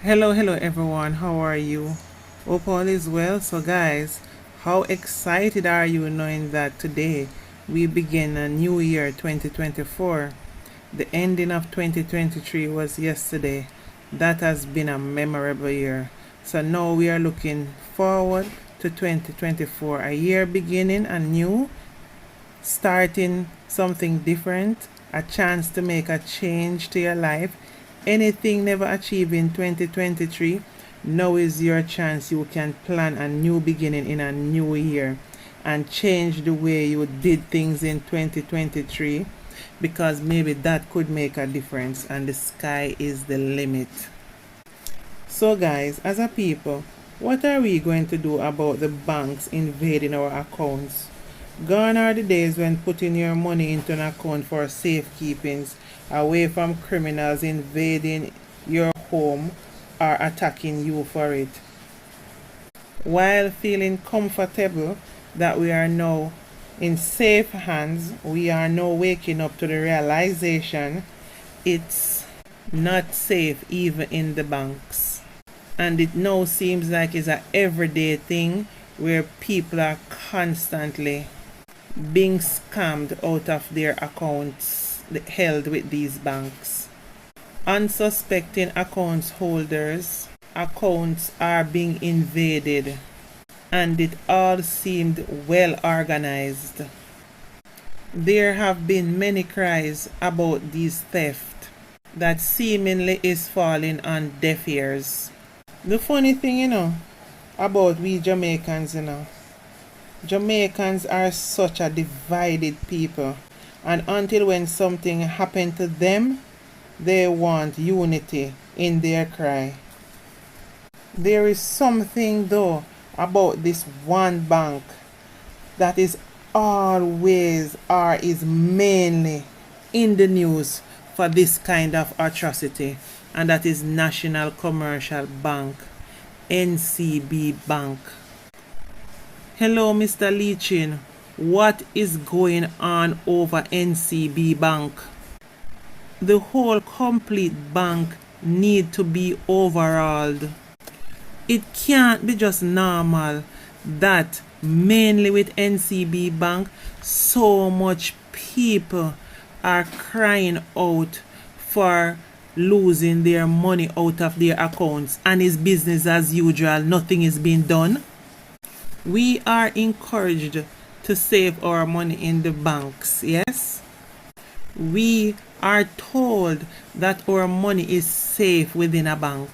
Hello everyone, how are you? Hope all is well. So guys, how excited are you knowing that today we begin a new year 2024? The ending of 2023 was yesterday. That has been a memorable year. So now we are looking forward to 2024, a year beginning anew, starting something different, a chance to make a change to your life. Anything never achieved in 2023, now is your chance. You can plan a new beginning in a new year and change the way you did things in 2023, because maybe that could make a difference and the sky is the limit. So guys, as a people, what are we going to do about the banks invading our accounts? Gone are the days when putting your money into an account for safekeepings, away from criminals invading your home or attacking you for it. While feeling comfortable that we are now in safe hands, we are now waking up to the realization it's not safe even in the banks. And it now seems like it's an everyday thing where people are constantly being scammed out of their accounts held with these banks. Unsuspecting accounts holders' accounts are being invaded, and it all seemed well organized. There have been many cries about these theft that seemingly is falling on deaf ears. The funny thing, about we Jamaicans, Jamaicans are such a divided people, and until when something happened to them, they want unity in their cry. There is something though about this one bank that is always or is mainly in the news for this kind of atrocity, and that is National Commercial Bank, NCB Bank. Hello, Mr. Leachin. What is going on over NCB Bank? The whole complete bank need to be overhauled. It can't be just normal that mainly with NCB Bank so much people are crying out for losing their money out of their accounts, and it's business as usual, nothing is being done. We are encouraged to save our money in the banks, yes? We are told that our money is safe within a bank.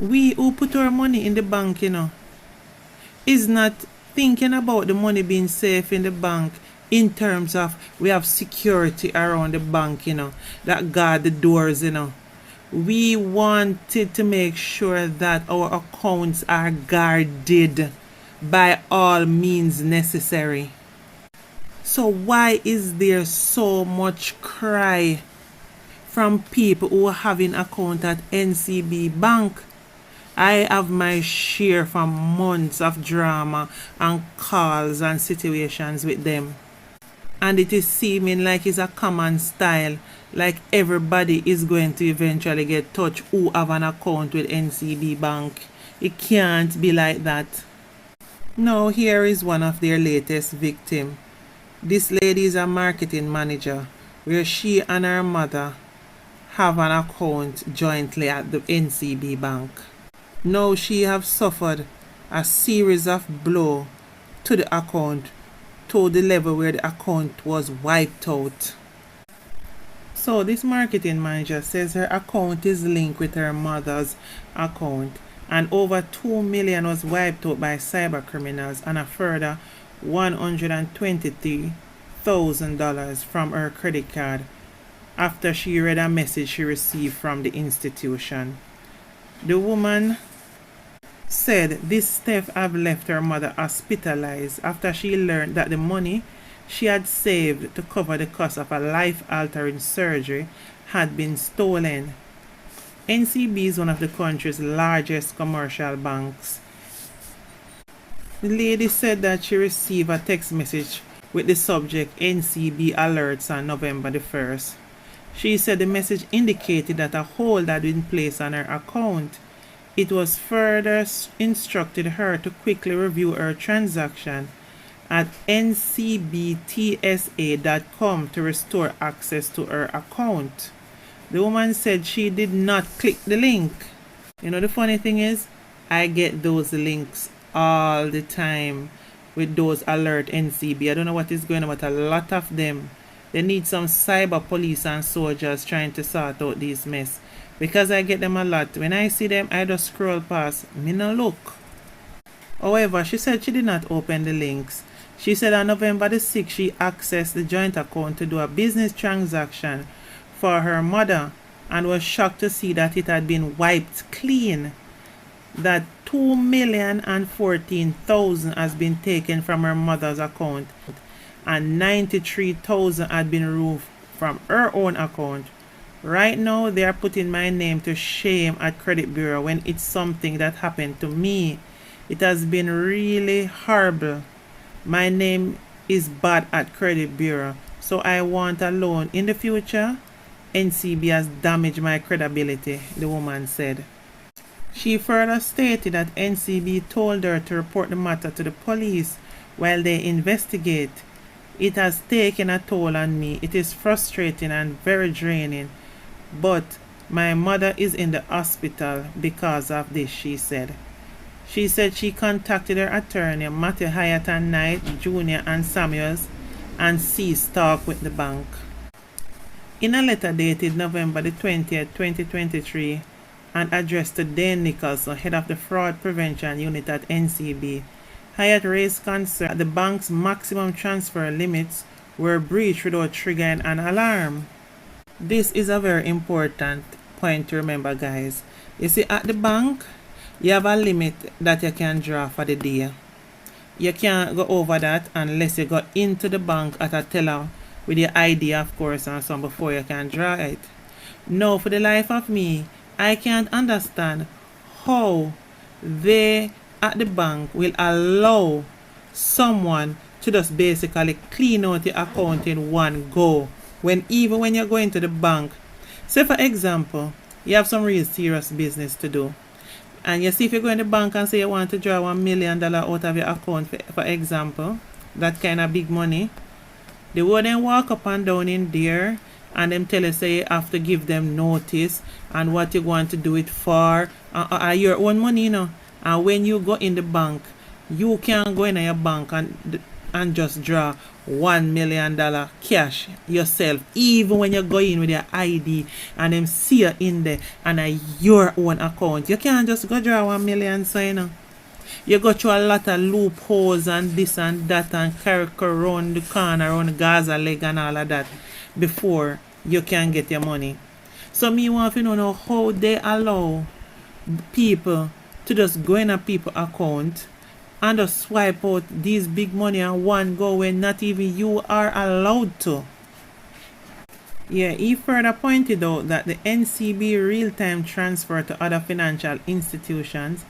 We who put our money in the bank, is not thinking about the money being safe in the bank in terms of we have security around the bank, that guard the doors, We wanted to make sure that our accounts are guarded by all means necessary. So why is there so much cry from people who are having account at NCB Bank? I have my share from months of drama and calls and situations with them. And it is seeming like it's a common style, like everybody is going to eventually get touched who have an account with NCB Bank. It can't be like that. Now here is one of their latest victims. This lady is a marketing manager where she and her mother have an account jointly at the NCB Bank. Now she have suffered a series of blows to the account to the level where the account was wiped out. So this marketing manager says her account is linked with her mother's account, and over 2 million was wiped out by cyber criminals, and a further $123,000 from her credit card after she read a message she received from the institution. The woman said this theft have left her mother hospitalized after she learned that the money she had saved to cover the cost of a life-altering surgery had been stolen. NCB is one of the country's largest commercial banks. The lady said that she received a text message with the subject NCB alerts on November the 1st. She said the message indicated that a hold had been placed on her account. It was further instructed her to quickly review her transaction at ncbtsa.com to restore access to her account. The woman said she did not click the link. You know, the funny thing is, I get those links all the time with those alert NCB. I don't know what is going on, but a lot of them, they need some cyber police and soldiers trying to sort out these mess. Because I get them a lot, when I see them, I just scroll past. Me no look. However, she said she did not open the links. She said on November the 6th, she accessed the joint account to do a business transaction for her mother and was shocked to see that it had been wiped clean. That $2,014,000 has been taken from her mother's account and $93,000 had been removed from her own account. Right now, they are putting my name to shame at Credit Bureau when it's something that happened to me. It has been really horrible. My name is bad at Credit Bureau, so I want a loan in the future. NCB has damaged my credibility, the woman said. She further stated that NCB told her to report the matter to the police while they investigate. It has taken a toll on me. It is frustrating and very draining. But my mother is in the hospital because of this, she said. She said she contacted her attorney, Matthew Hyatt and Knight, Jr. and Samuels, and ceased talk with the bank. In a letter dated November the 20th, 2023, and addressed to Dane Nicholson, head of the Fraud Prevention Unit at NCB, Hyatt raised concern that the bank's maximum transfer limits were breached without triggering an alarm. This is a very important point to remember, guys. You see, at the bank, you have a limit that you can draw for the day. You can't go over that unless you go into the bank at a teller with your ID, of course, and some before you can draw it. No, for the life of me, I can't understand how they at the bank will allow someone to just basically clean out the account in one go. Even when you're going to the bank, say for example, you have some real serious business to do. And you see, if you go in the bank and say you want to draw $1 million out of your account, for example, that kind of big money, they will then walk up and down in there and them tell you say you have to give them notice and what you want to do it for, your own money, you know. And when you go in the bank, you can go in your bank and just draw $1 million cash yourself, even when you go in with your ID and them see you in there and your own account. You can't just go draw $1 million, so you know. You go through a lot of loopholes and this and that and carry around the corner, around the Gaza leg and all of that before you can get your money. So me want to know how they allow people to just go in a people's account and just swipe out these big money and one go when not even you are allowed to. Yeah, he further pointed out that the NCB real-time transfer to other financial institutions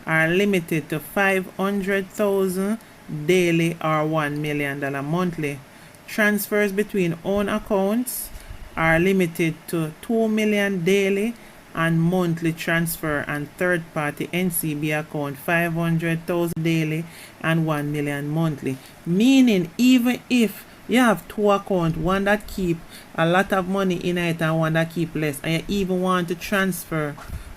are limited to $500,000 daily or $1 million monthly. Transfers between own accounts are limited to $2 million daily and monthly transfer, and third-party NCB account $500,000 daily and $1 million monthly. Meaning, even if you have two accounts, one that keep a lot of money in it and one that keep less, and you even want to transfer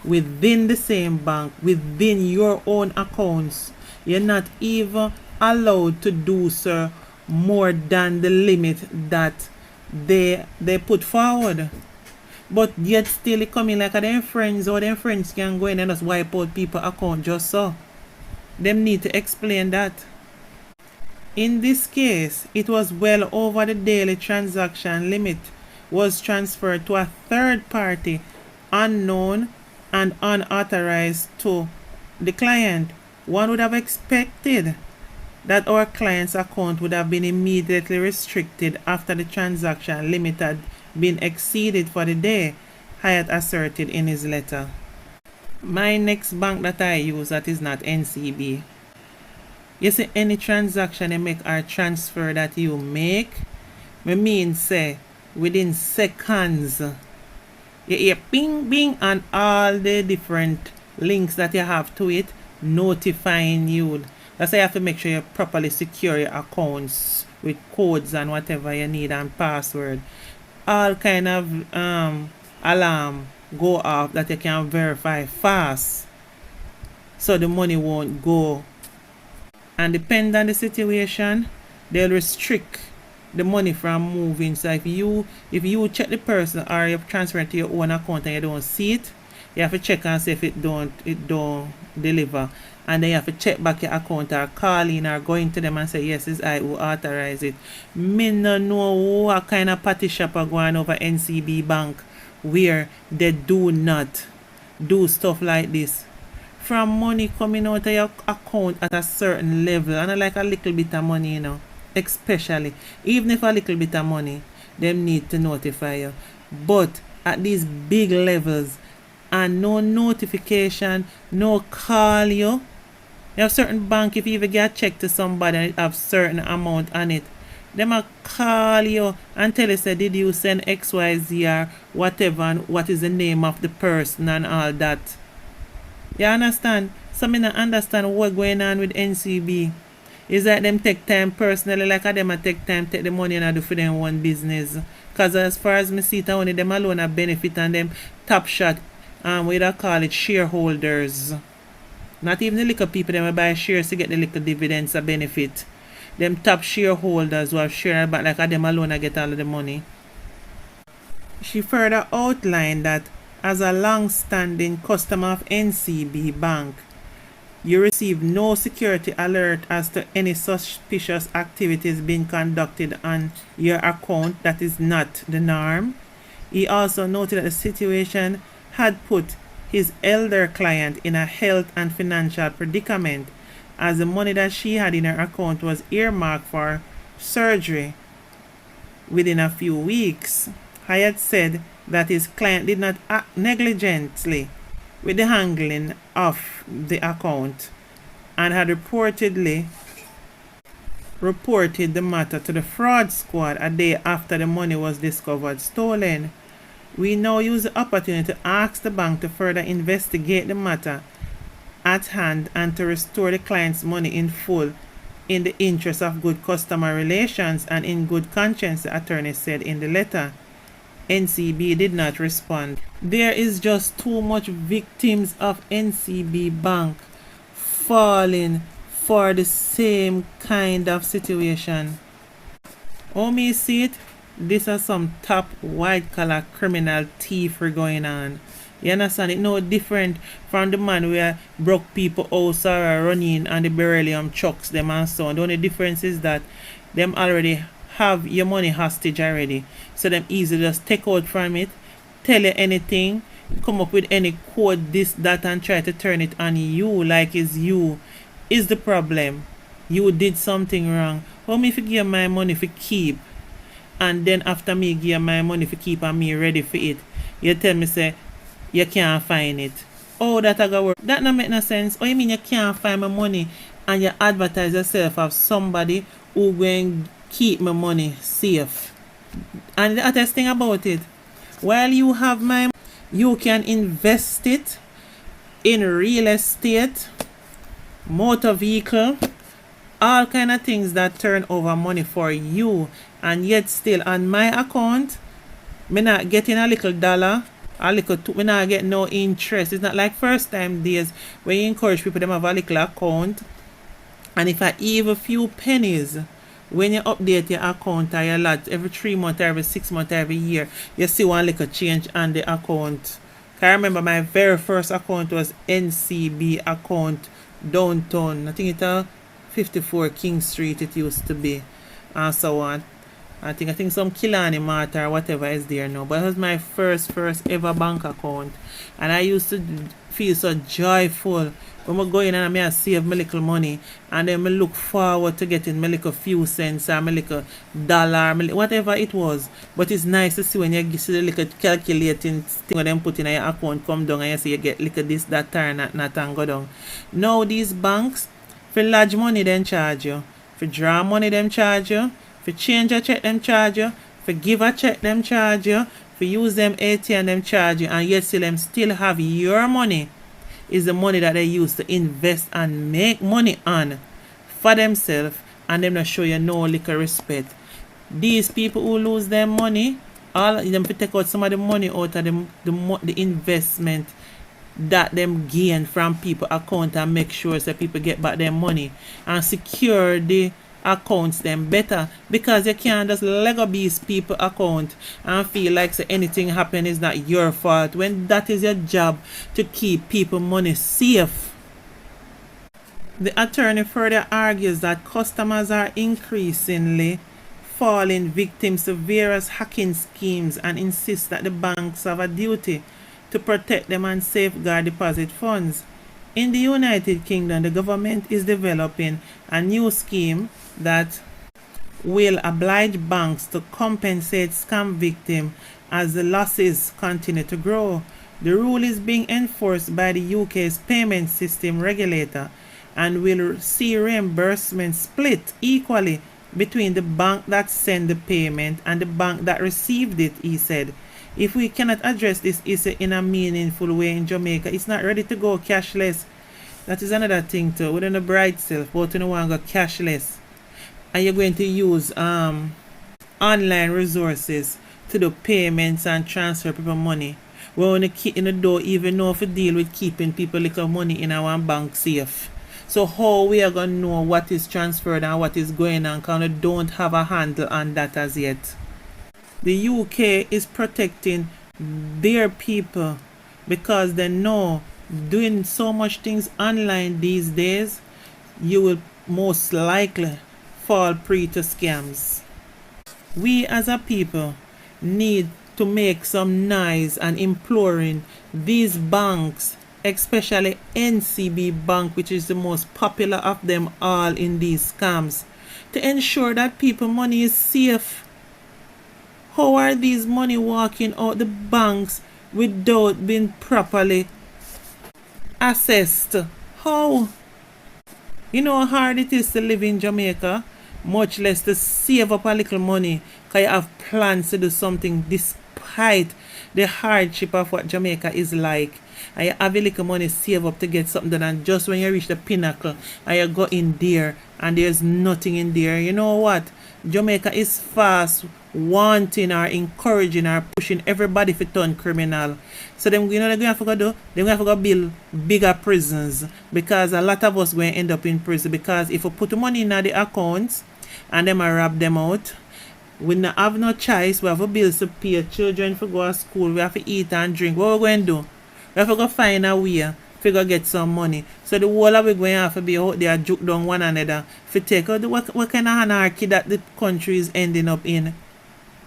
within the same bank, within your own accounts, you're not even allowed to do so more than the limit that they put forward. But yet still it coming like them friends, or them friends can go in and just wipe out people's account just so. Them need to explain that. In this case, it was well over the daily transaction limit was transferred to a third party, unknown and unauthorized to the client. One would have expected that our client's account would have been immediately restricted after the transaction limit had been exceeded for the day, Hyatt asserted in his letter. My next bank that I use that is not NCB. You see, any transaction you make or transfer that you make, me mean say within seconds you hear ping bing and all the different links that you have to it notifying you. That's why you have to make sure you properly secure your accounts with codes and whatever you need and password. All kind of alarm go off that you can verify fast, so the money won't go. And depending on the situation, they'll restrict the money from moving. So if you check the person or you transfer it to your own account and you don't see it, you have to check and see if it don't deliver. And then you have to check back your account or call in or go into them and say, yes, it's I who authorize it. Me no know what kind of party shopper going over NCB Bank where they do not do stuff like this. From money coming out of your account at a certain level, and I like a little bit of money, especially, even if a little bit of money, them need to notify you. But at these big levels, and no notification, no call you have certain bank, if you even get a check to somebody and it have certain amount on it, them a call you and tell you, say, did you send XYZ or whatever, and what is the name of the person and all that. You understand? So I don't understand what's going on with NCB. Is that them take time personally, like them a take time, take the money and do for them one business. Because as far as me see it, only them alone a benefit, and them top shot, we don't call it shareholders. Not even the little people them buy shares to get the little dividends a benefit. Them top shareholders who have share back, like them alone a get all of the money. She further outlined that as a long-standing customer of NCB Bank, you receive no security alert as to any suspicious activities being conducted on your account. That is not the norm. He also noted that the situation had put his elder client in a health and financial predicament, as the money that she had in her account was earmarked for surgery within a few weeks. Hyatt said that his client did not act negligently with the handling of the account and had reported the matter to the fraud squad a day after the money was discovered stolen. We now use the opportunity to ask the bank to further investigate the matter at hand and to restore the client's money in full in the interest of good customer relations and in good conscience, the attorney said in the letter. NCB did not respond. There is just too much victims of NCB Bank falling for the same kind of situation. Oh, me see it? This is some top white collar criminal thievery going on. You understand? It no different from the man where broke people house or running and the beryllium chucks them and so on. The only difference is that them already have your money hostage already, so them easily just take out from it, tell you anything, come up with any code, this, that, and try to turn it on you like it's you is the problem. You did something wrong. How me if you give my money for keep, and then after me give my money for keep and me ready for it, you tell me say you can't find it. Oh, that a go work. That not make no sense. Oh, you mean you can't find my money and you advertise yourself as somebody who going keep my money safe? And the other thing about it, while you have my money, you can invest it in real estate, motor vehicle, all kind of things that turn over money for you, and yet still on my account, me not getting a little dollar, me not get no interest. It's not like first time days when you encourage people to have a little account, and if I even few pennies, when you update your account or your lot every 3 months, every 6 months, every year, you see one little change on the account. I remember my very first account was NCB account downtown. I think it's 54 King Street it used to be, and so on. I think some Kilani Mart or whatever is there now. But it was my first ever bank account. And I used to feel so joyful when I go in and I save my little money. And then I look forward to getting my little few cents or my little dollar, whatever it was. But it's nice to see when you see the little calculating thing when them put in your account come down and you see you get little this, that, turn, not and go down. Now these banks, for large money, then charge you. For draw money, them charge you. For change a check, them charge you. For give a check, them charge you. For use them ATM, them charge you. And yet still them still have your money is the money that they use to invest and make money on for themselves, and them not show you no little respect. These people who lose their money, all of them to take out some of the money out of the investment that them gain from people account and make sure that people get back their money and secure the accounts them better, because you can't just leg up these people account and feel like say anything happen is not your fault, when that is your job to keep people money safe. The attorney further argues that customers are increasingly falling victims to various hacking schemes and insists that the banks have a duty to protect them and safeguard deposit funds. In the United Kingdom, the government is developing a new scheme that will oblige banks to compensate scam victims as the losses continue to grow. The rule is being enforced by the UK's payment system regulator and will see reimbursement split equally between the bank that sent the payment and the bank that received it, he said. If we cannot address this issue in a meaningful way in Jamaica, it's not ready to go cashless. That is another thing too. We don't know bright self, but you don't want to go cashless. And you're going to use online resources to do payments and transfer people money. We want to keep in the door, even know if we deal with keeping people little money in our bank safe. So how we are going to know what is transferred and what is going on, because we don't have a handle on that as yet. The UK is protecting their people because they know doing so much things online these days, you will most likely fall prey to scams. We as a people need to make some noise and imploring these banks, especially NCB Bank, which is the most popular of them all in these scams, to ensure that people money is safe. How are these money walking out the banks without being properly assessed? How? You know how hard it is to live in Jamaica, much less to save up a little money because you have plans to do something despite the hardship of what Jamaica is like. And you have a little money save up to get something done, and just when you reach the pinnacle and you go in there and there's nothing in there, you know what? Jamaica is fast wanting or encouraging or pushing everybody to turn criminal. So them, you know, they're going to have to do, they're going to have to build bigger prisons, because a lot of us going to end up in prison, because if we put the money in the accounts and them rob them out, we don't have no choice. We have to bills to pay, children to go to school, we have to eat and drink. What are we going to do? We have to go find a way to go get some money. So the whole of we going to have to be out there juke down one another to take out what kind of anarchy that the country is ending up in.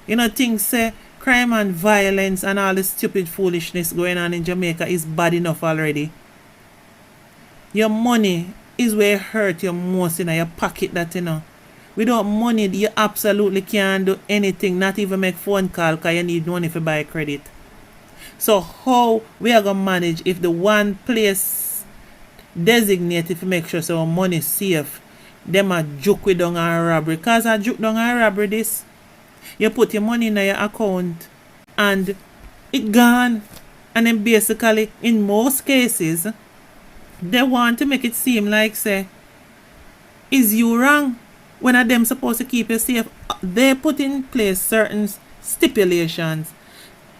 You know, things say crime and violence and all the stupid foolishness going on in Jamaica is bad enough already. Your money is where it hurt you most in your pocket, that you know. Without money, you absolutely can't do anything, not even make phone call, because you need money to buy credit. So how we are going to manage if the one place designated to make sure so our money is safe, them a juke with down and robbery? Because a juke down and robbery this, you put your money in your account and it gone. And then basically, in most cases, they want to make it seem like, say, is you wrong? When are them supposed to keep you safe? They put in place certain stipulations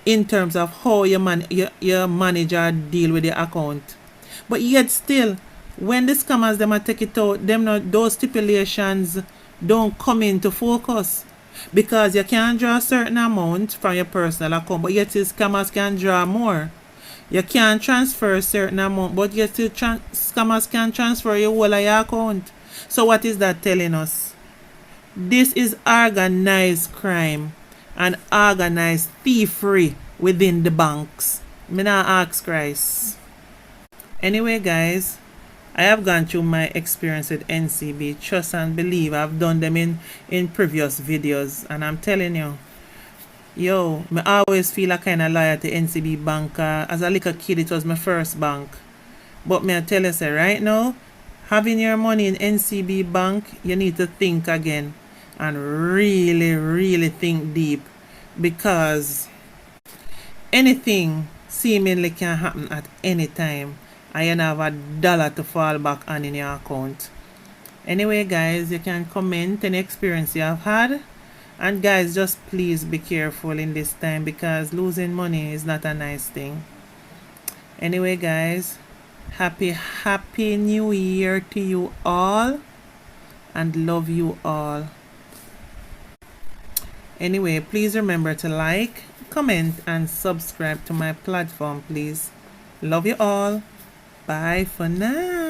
in terms of how you manage or deal with your account. But yet still, when the scammers them take it out, those stipulations don't come into focus. Because you can draw a certain amount from your personal account, but yet still scammers can draw more. You can transfer a certain amount, but yet still scammers can transfer your whole of your account. So what is that telling us? This is organized crime and organized thievery within the banks. Me not ask Christ. Anyway, guys, I have gone through my experience with NCB. Trust and believe. I've done them in previous videos. And I'm telling you, I always feel a kind of loyal to NCB Bank. As a little kid, it was my first bank. But me I tell you, say, right now, having your money in NCB Bank, you need to think again. And really, really think deep. Because anything seemingly can happen at any time. and you have $1 to fall back on in your account. Anyway, guys, you can comment any experience you have had. And guys, just please be careful in this time, because losing money is not a nice thing. Anyway, guys, happy new year to you all, and love you all. Anyway, please remember to like, comment, and subscribe to my platform, please. Love you all. Bye for now.